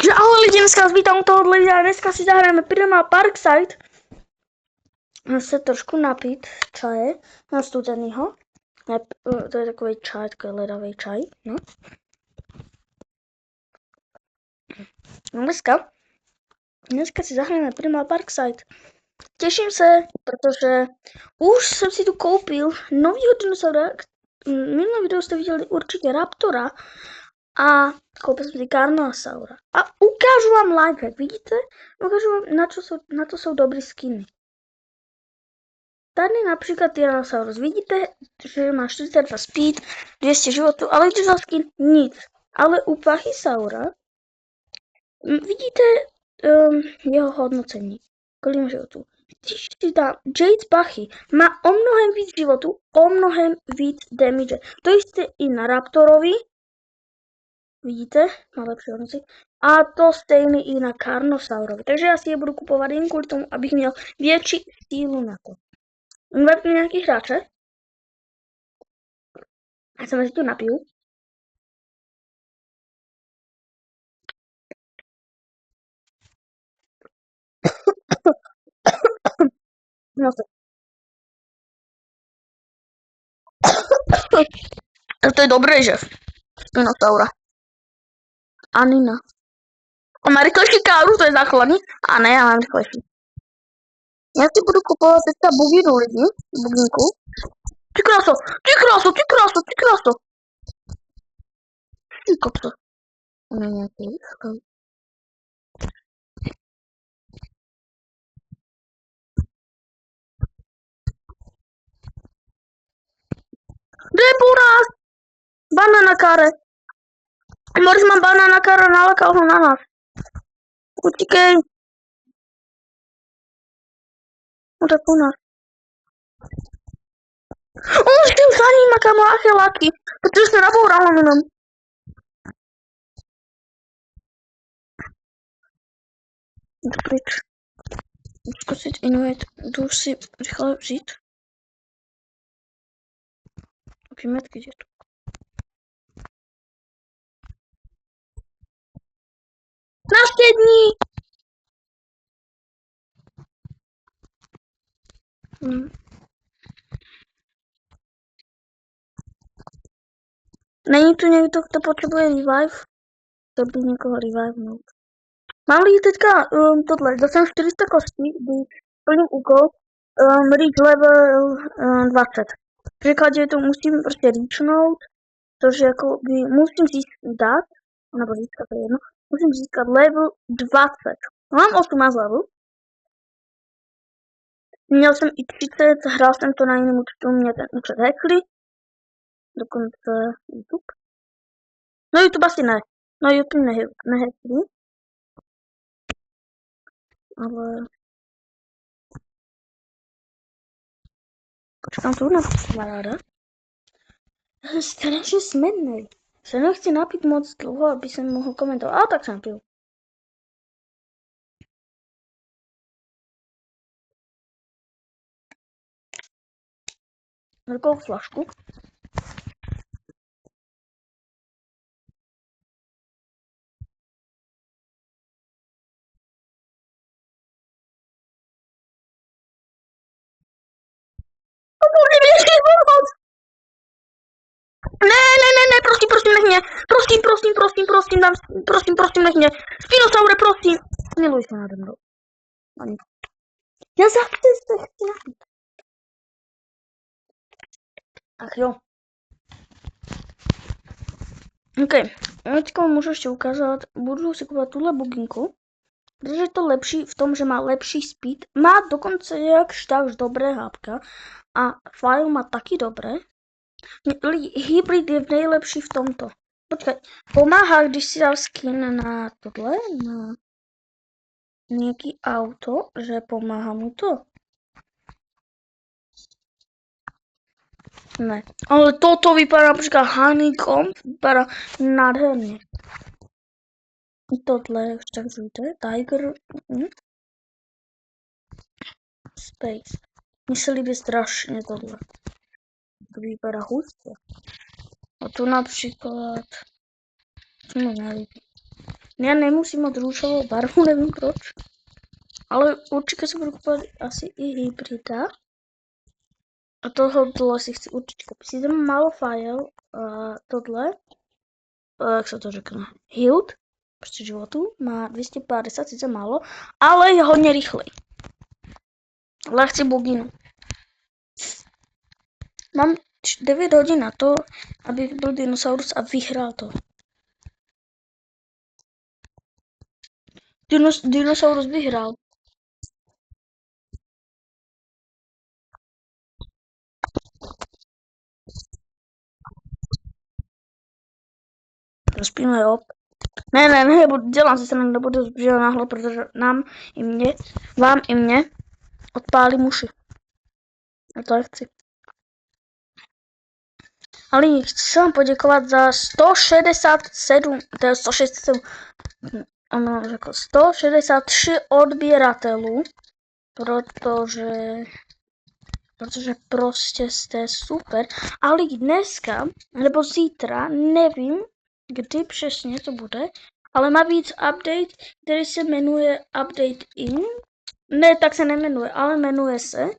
Takže ahoj lidi, dneska vás vítám u tohohle videa. Dneska si zahrajeme Primal Parkside. Mám se trošku napít čaje, mám studenýho. To je takový čaj, takový ledavý čaj, no. Dneska si zahrajeme Primal Parkside. Těším se, protože už jsem si tu koupil novýho dinosaura. Minulé video jste viděli určitě Raptora. A koupil jsem si Carnosaura. A ukážu vám lifehack, vidíte? Ukážu vám, na to jsou dobrý skiny. Tady například Tyrannosaurus. Vidíte, že má 42 speed, 200 životů, ale když za skin nic. Ale u Pachysaura vidíte jeho hodnocení. Kolik má životů? Když si dá Jade Pachy, má o mnohem víc životů, o mnohem víc damage. To jste i na Raptorovi. Vidíte? Má lepší hodnocení. A to stejný i na Carnosaurovi. Takže já si je budu kupovat jen kvůli tomu, abych měl větší sílu na to. Invituji nějaký hráče. Já se mezi to napiju. No to je dobré, že? Spinosaura. Anina. A má rychlejší káru, to je základní. A ne, já mám rychlejší. Já si budu kupovat teďka buginu lidi. Buginku. Ty kráso, ty kráso, ty kráso, ty kráso. Ty kopso. On je nějaký rychlej. Kde je Buras? Banana kare. Moris má banana kare, nalekal ho na nás. Utíkej. No tak u nás. On šel za ním, kamo, acheláky. Protože se naboural jenom. Jdu pryč. Zkusit invite, jdu si rychle vzít. Metky, kde to? Nástědní! Není tu někdo, kdo potřebuje revive? To by někoho revivenout. Mám-li teďka tohle, dostanu 400 kostí, kdy plním úkol reach level 20. V příkladě to musím prostě reachnout, což jako by musím získat, nebo získat to jedno, musím získat level 20. Mám 18 level. Měl jsem i 30, hrál jsem to na jiném účtu, mě ten účet hackli. Dokonce YouTube. No YouTube asi ne. No YouTube nehackli. Ale... Počkám tu na kamaráda. Já jsem strašně smednej. Se nechci napít moc dlouho, aby jsem mohl komentovat. Ale tak jsem pil. Velkou flašku. Ne, prosím, nech mě. Prosím, nech mě. Spinosaure, prosím. Miluj se nade mnou. Já zase se chci napít. Ach jo. OK, teďka můžu ještě ukázat, budu si kupovat tuhle buginku, protože je to lepší v tom, že má lepší speed, má dokonce jakž takž dobré hápka a file má taky dobré. Hybrid je nejlepší v tomto. Počkej, pomáhá, když si dal skin na tohle, na nějaký auto, že pomáhá mu to. Ne, ale toto vypadá například honeycomb, vypadá nádherně. Tohle, tak žijte, Tiger, Space. Mně se líbí strašně tohle. To vypadá hustě. A tu například, co mi nelíbí. Já nemusím mít růžovou barvu, nevím proč. Ale určitě si budu kupovat asi i hybrida. A tohle si chci určitě koupit. Si tam málo fajl, tohle, jak se to řekne, Hilt, prostě životu, má 250, sice málo, ale je hodně rychlej. Ale chci buginu. Mám 9 hodin na to, abych byl dinosaurus a vyhrál to. Dinosaurus vyhrál. Rozpínuje jo. Ne, dělám si se nebudu zbížet náhle, protože vám i mě odpálí uši. A to chci. Ale chci vám poděkovat za 167, to je 167, ono řekl 163 odběratelů, protože prostě jste super. Ale dneska, nebo zítra, nevím, kdy přesně to bude, ale má víc update, který se jmenuje Update In. Ne, tak se nemenuje, ale jmenuje se,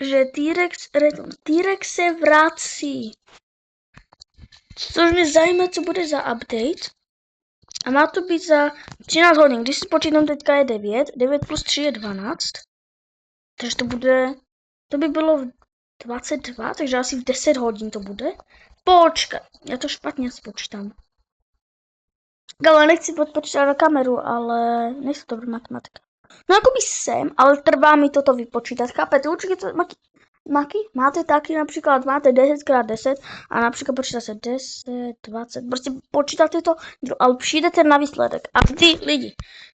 že T-Rex se vrací. Což mě zajímá, co bude za update. A má to být za 13 hodin. Když si počítám, teďka je 9. 9 plus 3 je 12. Takže to by bylo v 22, takže asi v 10 hodin to bude. Počkej, já to špatně spočítám. Ale nechci podpočítat na kameru, ale nejsem dobrý matematika. No jakoby jsem, ale trvá mi toto vypočítat. Chápete? Určitě to Maki, máte taky například, máte 10x10 a například počítáte 10, 20, prostě počítáte to, ale přijdete na výsledek. A vždy, lidi,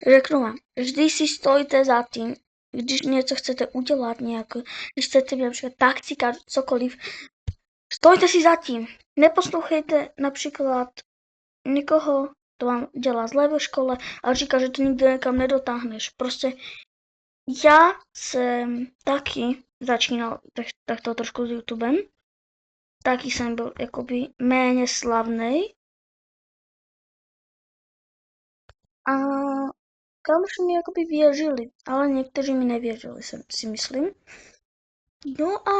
řeknu vám, vždy si stojíte za tím, když něco chcete udělat nějak, když chcete například taktika, cokoliv, stojte si za tím. Neposlouchejte například někoho, to vám dělá zle ve škole, ale říká, že to nikdy někam nedotáhneš. Prostě já jsem taky začínal takto trošku s YouTubem. Taky jsem byl jakoby méně slavný. A kamoši mi jakoby věřili, ale někteří mi nevěřili, si myslím. No a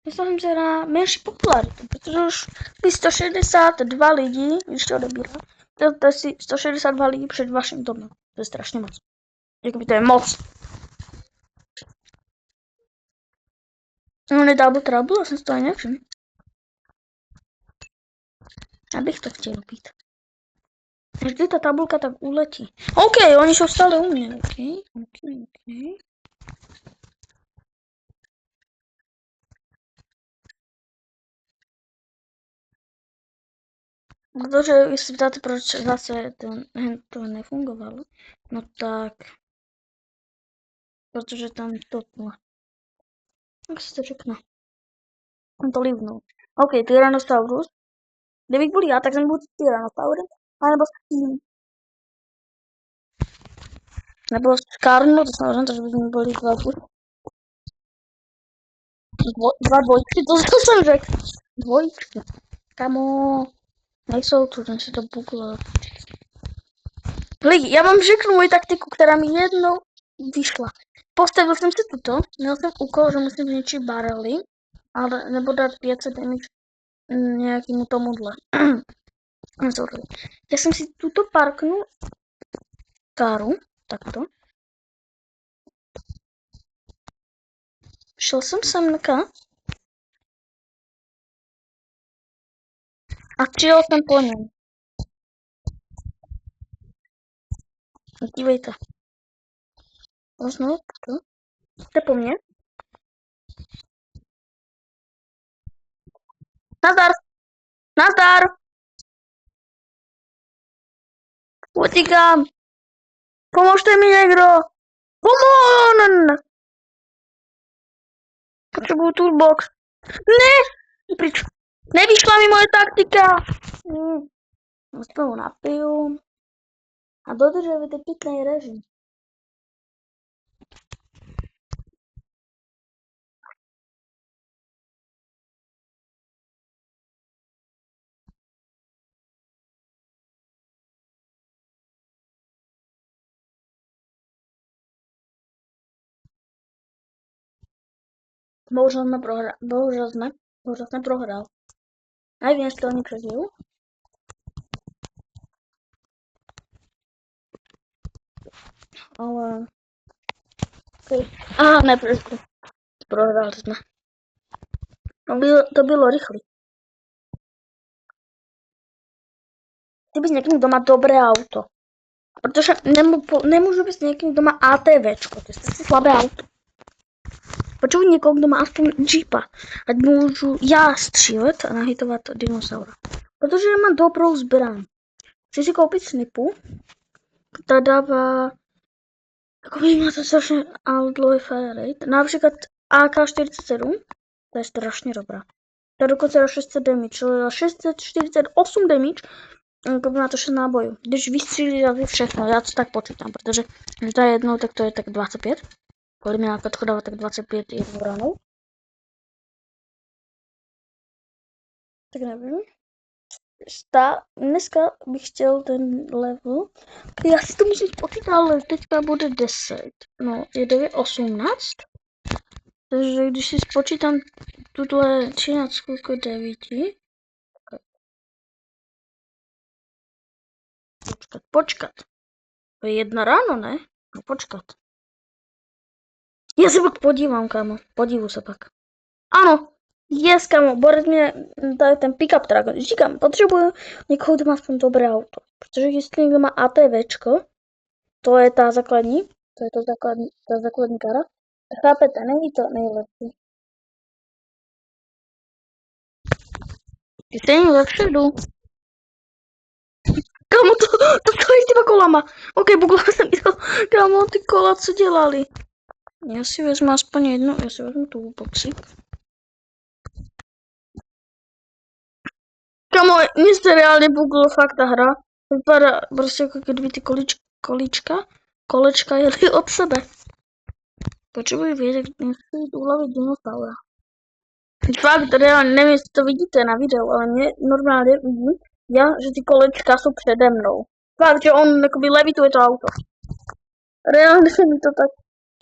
myslel jsem se na menší popularitu, protože už 162 lidí, když to odebírá, to je si 162 lidí před vaším domem. To je strašně moc. Jakoby to je moc. No nedouble trouble, já jsem si to ani nevšiml. Abych to chtěl být. Vždy ta tabulka tak uletí. OK, oni jsou stále u mě. OK. Protože jestli ptáte, proč zase to nefungovalo, no tak, protože tam to bylo. Jak se to řekne? On to livnul. OK, Tyrannosaurus. Kdybych byl já, tak jsem byl Tyrannosaurus. Anebo s tím. Nebo s Carnosaurem, takže bychom byli dva dvojky, to jsem řekl. Dvojky. Kamo, nejsou tu, ten si to bugl. Lidi, já vám řeknu moji taktiku, která mi jednou vyšla. Postavil jsem si tuto, měl jsem úkol, že musím zničit barely, ale nebo dát 500 damage nějakému tomuhle. Já jsem si tuto parknul Karu, takto. Šel jsem semka a přijel jsem po něm. Dívejte. Znovu to. Jste po mně? Nazdar! Nazdar! Utíkám! Pomožte mi někdo! Pomon! Potřebuju toolbox. Ne! Pryč. Nevyšla mi moje taktika! Spolu napiju. A dodržujete pitný režim. Bohužel jsme prohrál. Nevím, jestli oni přežijou. Ale... Okay. Aha, ne, prohrál jsme. To bylo rychle. Ty bys někým doma dobré auto. Protože nemůžu být s někým doma ATVčko, to je strašně slabé auto. Potřebuji někoho, kdo má aspoň Jeepa, ať můžu já střílet a nahytovat dinosaura. Protože mám dobrou zbraň. Chci si koupit snipu, ta dává takový má to strašně dlouhý fire rate. Například AK-47, to je strašně dobrá. To je dokonce 600 damage, 648 damage, má to 6 nábojů. Když vystřílí všechno, já to tak počítám, protože když dá jednou, tak to je tak 25. Podle mě nákladko dává tak 25 jednou ranou. Tak nevím. Dneska bych chtěl ten level. Já si to musím spočítat, ale teďka bude 10. No, je 9:18. Takže když si spočítám tuhle 13 k 9. Počkat. To je 1 ráno, ne? No počkat. Já se pak podívám, kámo. Podívu se pak. Ano. Yes, kámo. Borec mě tady ten pick-up truck. Říkám, potřebuju někoho, kdo má aspoň dobré auto. Protože jestli někdo má ATVčko, to je ta základní. To je ta základní kara. Chápete, není to nejlepší. Ty stejně vepředu. Kámo, to stojí s těma kolama. Ok, bugla jsem to. Kámo, ty kola, co dělali? Já si vezmu aspoň jednu, já si vezmu tu boxík. Kámo, mně se reálně buglo fakt ta hra. Vypadá prostě jako kdyby ty kolečka jeli od sebe. Potřebuji vědět, jestli ulovit dinosaura. Fakt, reálně, nevím, jestli to vidíte na videu, ale mě normálně vidím, že ty kolečka jsou přede mnou. Fakt, že on jakoby levituje to auto. Reálně se mi to tak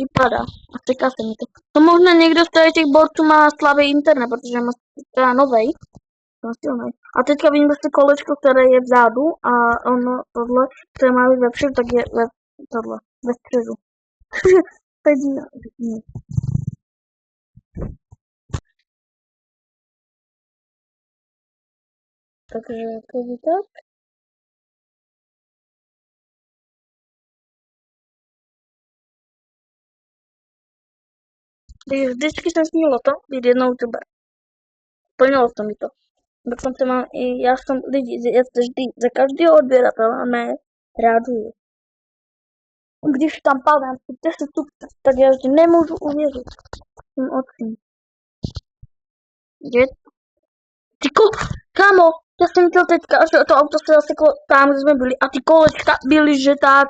vypadá. A říká se mi to. To možná někdo z těch borců má slabý internet, protože má teda novej. A teďka vidím prostě kolečko, které je vzadu a ono tohle, které má být vepředu, tak je ve středu. Tak takže to je tak. Vždycky jsem sníl o tom, být jednou youtuber. Plnilo to mi to. Dokonce mám i, já jsem lidi, já to vždy, za každého odběratele mé ráduju. Když tam padám 10 stupňů, tak já vždy nemůžu uvěřit svým očím. Kámo, já jsem chtěl teďka, že to auto se zaseklo tam, kde jsme byli a ty kolečka byly, že tak,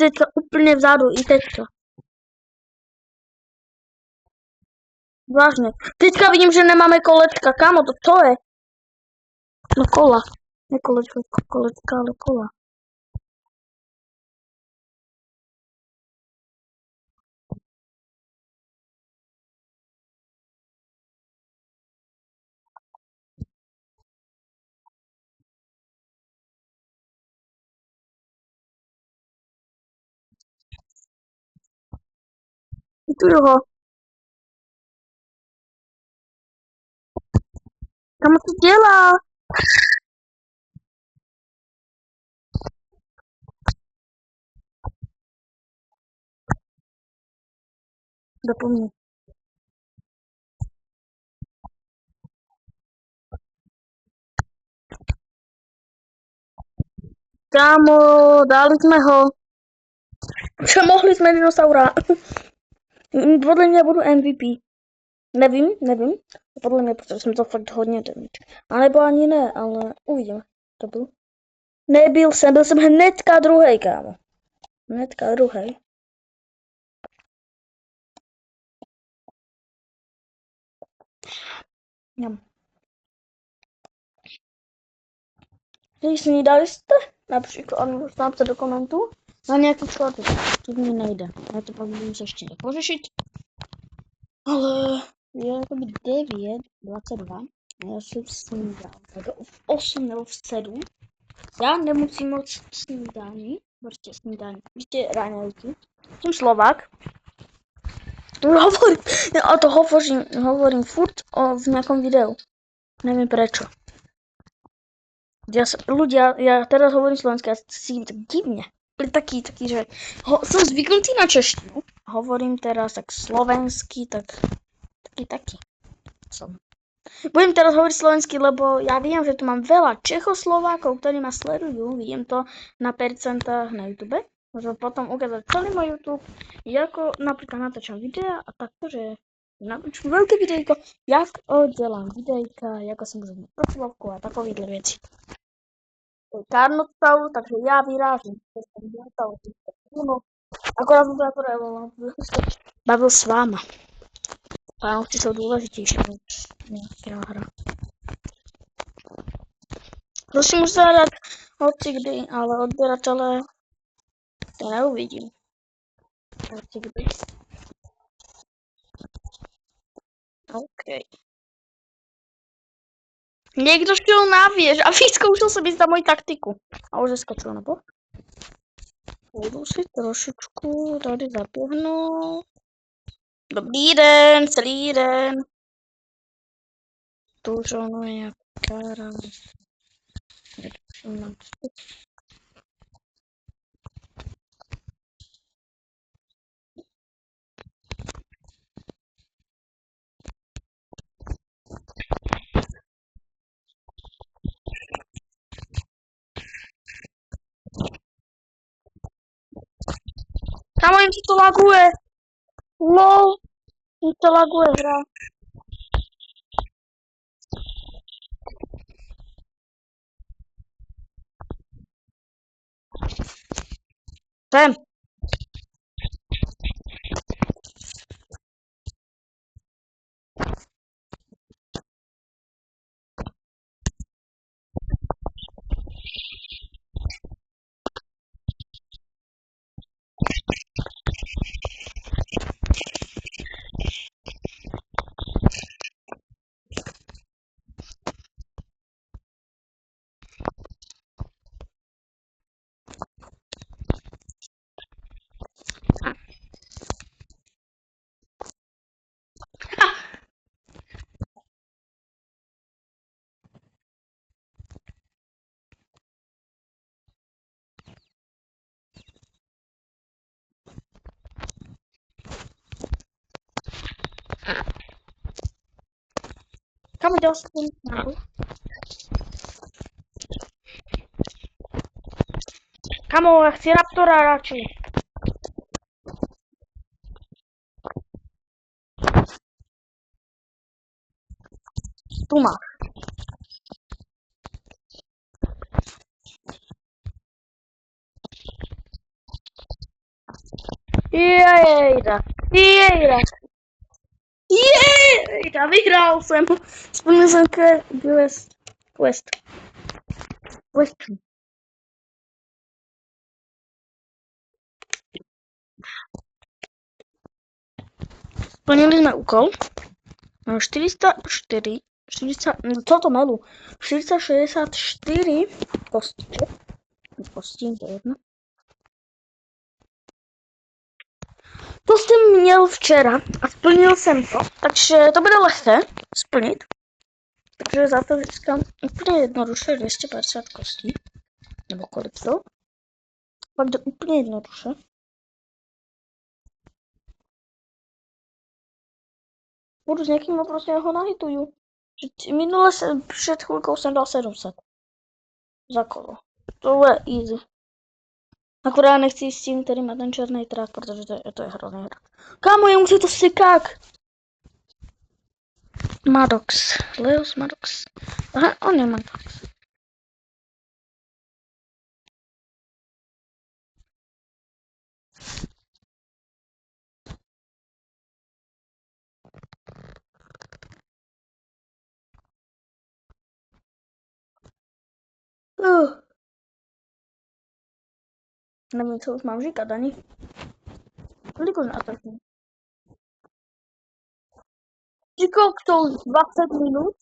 teďka úplně vzadu i teďka. Vážně. Teďka vidím, že nemáme kolečka, kámo, to co je? No kola. Ne kolečka, ale kola. Vytuju ho. Kámo, co dělá? Zapomni. Kámo, dali jsme ho. Přemohli jsme dinosaura. Podle mě budu MVP. Nevím. Podle mě, protože jsem to fakt hodně damage. A nebo ani ne, ale uvidíme. To byl. Byl jsem hnedka druhej, kámo. Hnedka druhej. Když snídali jste, například, dostávám se do komentů, na nějaký člověk, to mi nejde. Já to pak budu se ještě pořešit. Ale je jakoby 9:22. Já jsem snídal v 8 nebo v 7. Já nemusím moc snídání, prostě snídání, prostě raňajky. Jsem Slovák. Hovorím, a to hovorím furt v nejakom videu. Neviem prečo. Ja teraz hovorím slovensky a si tak divne. Taký, že som zvyknutý na češtinu. Hovorím teraz tak slovensky, taký som. Budem teraz hovoriť slovensky, lebo ja viem, že tu mám veľa Čechoslovákov, ktorí ma sledujú. Vidím to na percentách na YouTube. Môžem potom ukázať celý môj YouTube, ako napríklad natáčam videa a takto, že natočím veľké videjko, jak delám videjka, ako si môžem mať profilovku a takovýhle veci. To je Karnotstav, takže ja vyrážim. Akorát som to bavil s váma. Vánoce sú dôležitejšie než nejaká hra. Prosím už zahrať hoci kdy, ale odberateľe to neuvidím. Hoci kdy. OK. Niekto šiel na viež a vyskúšal som ísť na moju taktiku. A už zeskočil na bok. Budu si trošičku tady zaběhnout. Dobrý den, celý den. Tu už ono je nějaká rána. Kamo, jim to laguje. LOL, jim to laguje hra. Sem. Kamo, dělal jsem to. Kamo, já chci Raptora radši. Tu máš. Jejda. Vyhrál jsem. Splnil jsem quest. Splnili jsme úkol. 404, co to melu? 464 kostiček. Kostím, to je jedno. To jsem měl včera a splnil jsem to, takže to bude lehké splnit. Takže za to získám úplně jednoduše 250 kostí. Nebo kolik to? Pak jde úplně jednoduše. Budu s někým prostě ho nahituju. Minule před chvilkou jsem dal 700. Za kolo. To je easy. Akorát nechci s tím, který má ten černý trak, protože to je hrozný hra. Kámo, jemu se to sykák. Maddox. Leos Maddox. Aha, on je Maddox. Nevím, co už mám říkat ani. Kolik už natočím? Říkal to 20 minut.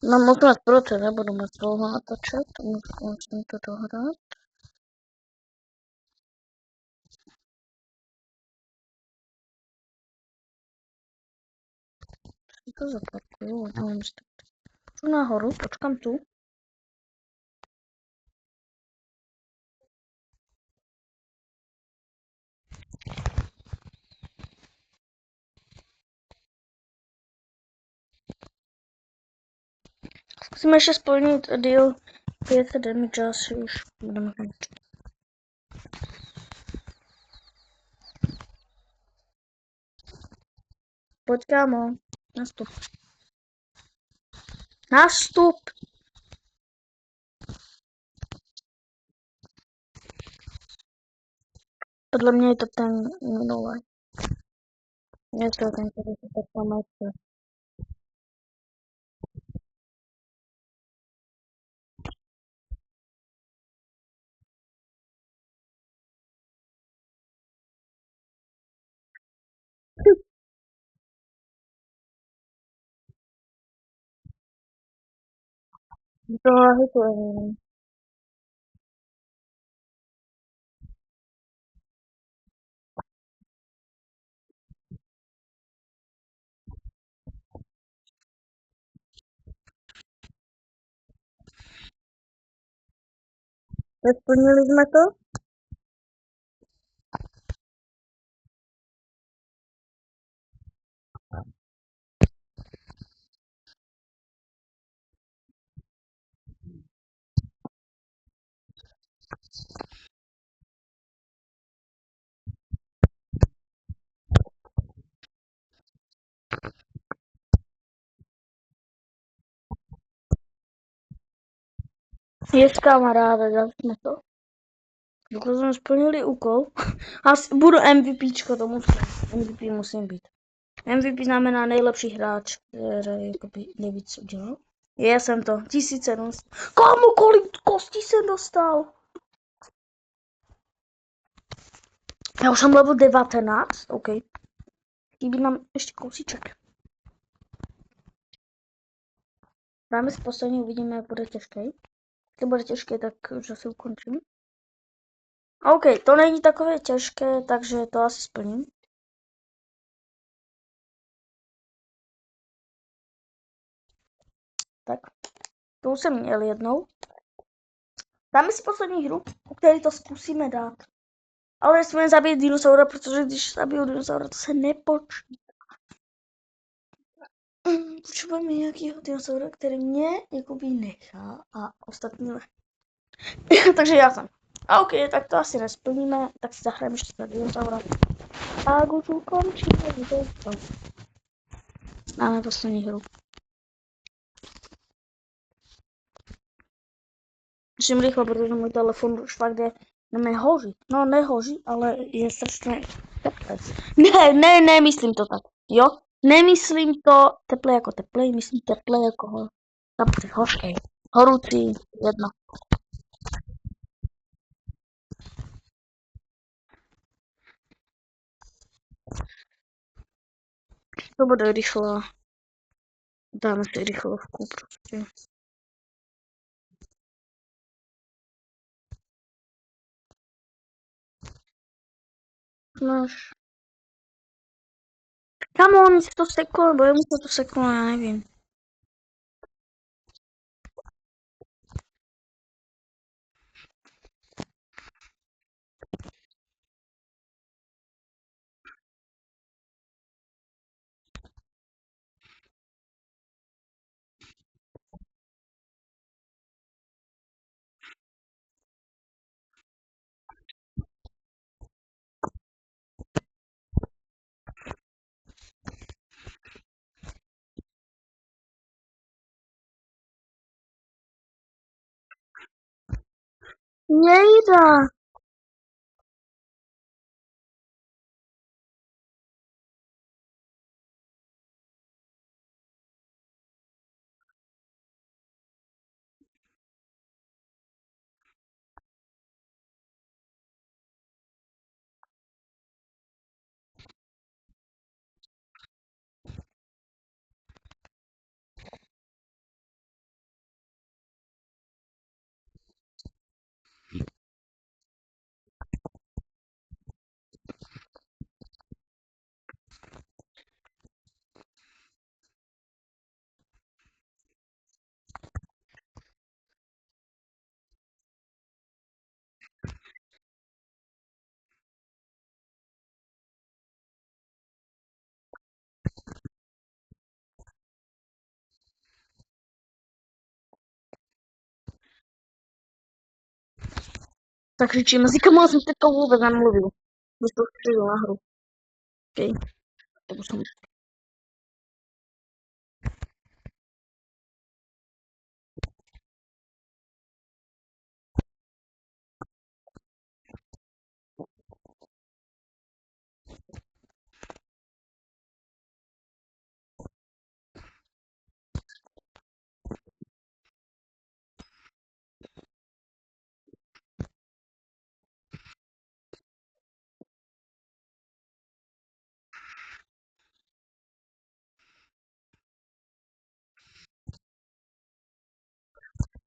No moc moc proto nebudu moc dlouho natáčet, musím to dohrát. Si to zaparkuju, nevím, jdu nahoru, počkám tu. Zkusíme ještě splnit deal 500 damage, asi už budeme končit. Pojď kámo, nastup. Nastup! Podle mě je to ten minulý. Je to ten, který se tak pamatuje. To je. Splnili jsme to? Jest kamaráde, dali jsme to. Dokud jsme splnili úkol. Asi budu MVPčko, to musím. MVP musím být. MVP znamená nejlepší hráč, který jakoby nejvíc udělal. Já jsem to. 1700. Komu kolik kostí jsem dostal? Já už jsem level 19. OK. Chybí nám ještě kousíček. Dáme si poslední, uvidíme, jak bude těžké. Když bude těžké, tak už asi ukončím. OK, to není takové těžké, takže to asi splním. Tak, to už jsem měl jednou. Dáme si poslední hru, u které to zkusíme dát. Ale nesmíme zabít dinosaura, protože když zabiju dinosaura, to se nepočítá. Potřebujeme nějakého dinosaura, který mě jakoby nechá a ostatní ne. Takže já jsem. A OK, tak to asi nesplníme, tak si zahrajeme ještě na dinosaura. A už ukončíme video. Máme poslední hru. Musím rychle, protože můj telefon už fakt je nehoří. No nehoří, ale je strašně teplé. Ne, myslím to tak. Jo? Nemyslím to teplé jako teplé, myslím teplé jako hořký. Horúci, jedno. To bude rychle. Dáme si rychlovku prostě. Máš. Come on, se to seklo, nebo jemu se to seklo, já nevím. Nejde. Tak křičím, mezi komu jsem teďka vůbec nemluvil. Když to přijdu na hru. Okay. To jsem...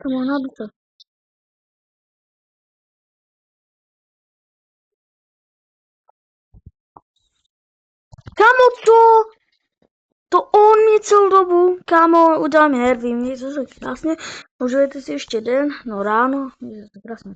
Kamo, najdu to. Kamo, co? To on mě celou dobu, kámo, udělal mi nervy, mě to tak krásně, užijete si ještě den, no ráno, je to krásně.